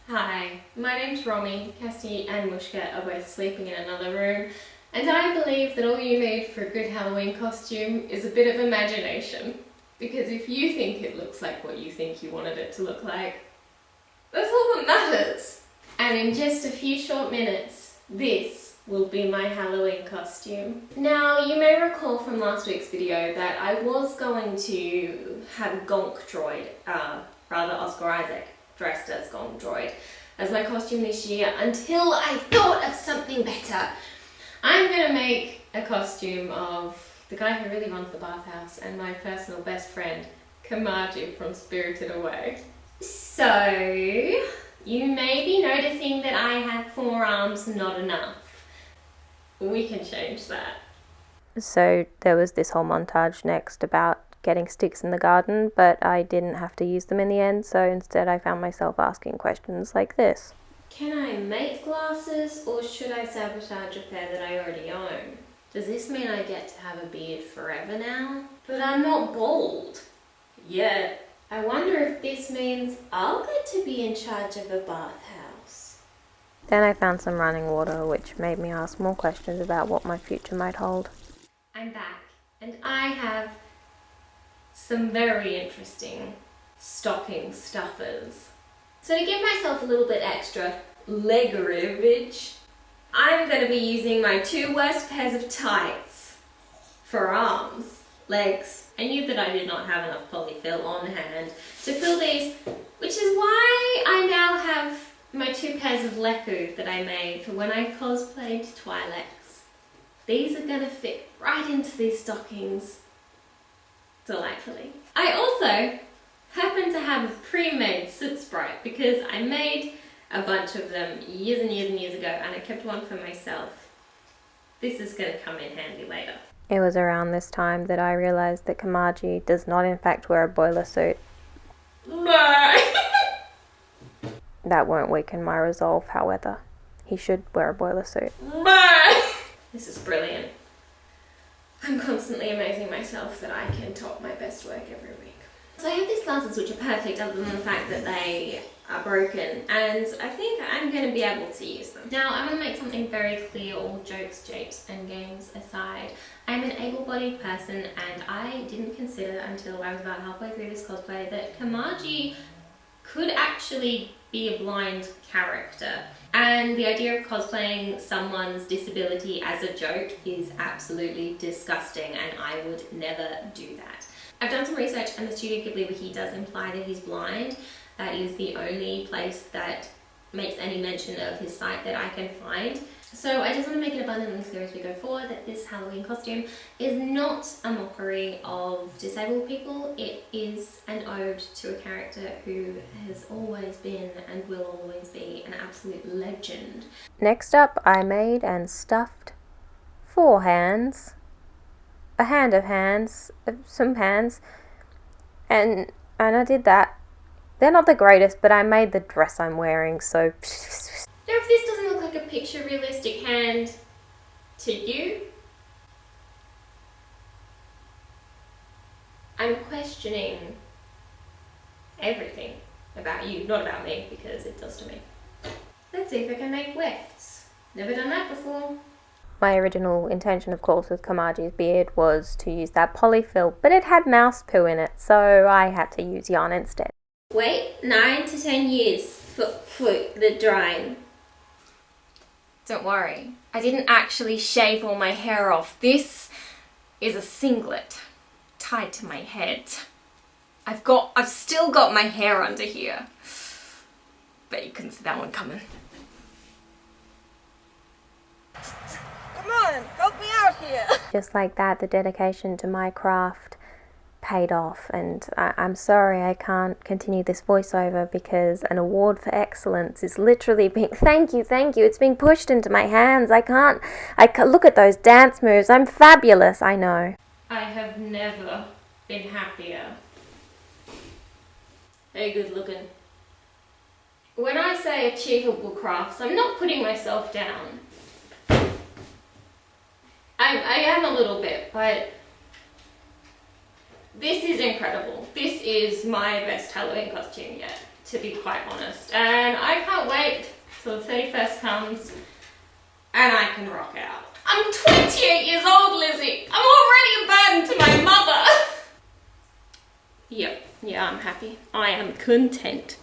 Hi, my name's Romy. Cassie and Mushka are both sleeping in another room, and I believe that all you need for a good Halloween costume is a bit of imagination. Because if you think it looks like what you think you wanted it to look like, that's all that matters. And in just a few short minutes, this will be my Halloween costume. Now, you may recall from last week's video that I was going to have a Gonk droid, rather Oscar Isaac, dressed as Gonk droid, as my costume this year until I thought of something better. I'm gonna make a costume of the guy who really runs the bathhouse and my personal best friend, Kamaji from Spirited Away. So, you may be noticing that I have 4 arms, not enough. We can change that. So there was this whole montage next about getting sticks in the garden, but I didn't have to use them in the end, so instead I found myself asking questions like this. Can I make glasses, or should I sabotage a pair that I already own? Does this mean I get to have a beard forever now? But I'm not bald yet. I wonder if this means I'll get to be in charge of a bathhouse. Then I found some running water, which made me ask more questions about what my future might hold. I'm back, and I have some very interesting stocking stuffers. So to give myself a little bit extra leverage, I'm going to be using my 2 worst pairs of tights for arms, legs. I knew that I did not have enough polyfill on hand to fill these, which is why I now have my 2 pairs of leku that I made for when I cosplayed Twi'leks. These are going to fit right into these stockings delightfully. I also happen to have a pre-made soot sprite because I made a bunch of them years and years and years ago, and I kept one for myself. This is going to come in handy later. It was around this time that I realised that Kamaji does not in fact wear a boiler suit. That won't weaken my resolve, however. He should wear a boiler suit. This is brilliant. I'm constantly amazing myself that I can top my best work every week. So I have these glasses which are perfect other than the fact that they are broken, and I think I'm going to be able to use them. Now I'm going to make something very clear, all jokes, japes and games aside. I'm an able-bodied person, and I didn't consider until I was about halfway through this cosplay that Kamaji could actually be a blind character. And the idea of cosplaying someone's disability as a joke is absolutely disgusting, and I would never do that. I've done some research, and the Studio Ghibli wiki does imply that he's blind. That is the only place that makes any mention of his sight that I can find. So I just want to make it abundantly clear as we go forward that this Halloween costume is not a mockery of disabled people. It is an ode to a character who has always been and will always be an absolute legend. Next up, I made and stuffed 4 hands, a hand of hands, some hands, and I did that. They're not the greatest, but I made the dress I'm wearing, so... Now if this doesn't look like a picture realistic hand to you, I'm questioning everything about you, not about me, because it does to me. Let's see if I can make wefts. Never done that before. My original intention, of course, with Kamaji's beard was to use that polyfill, but it had mouse poo in it, so I had to use yarn instead. Wait 9 to 10 years for the drying. Don't worry, I didn't actually shave all my hair off. This is a singlet tied to my head. I've still got my hair under here. Bet you couldn't see that one coming. Come on, help me out here. Just like that, the dedication to my craft paid off, and I'm sorry I can't continue this voiceover because an award for excellence is literally being... Thank you, it's being pushed into my hands. I can't look at those dance moves. I'm fabulous, I know. I have never been happier. Hey, good looking. When I say achievable crafts, I'm not putting myself down. I am a little bit, but this is incredible. This is my best Halloween costume yet. to be quite honest. And I can't wait till the 31st comes and I can rock out. I'm 28 years old, Lizzie. I'm already a burden to my mother. Yep, yeah, I'm happy. I am content.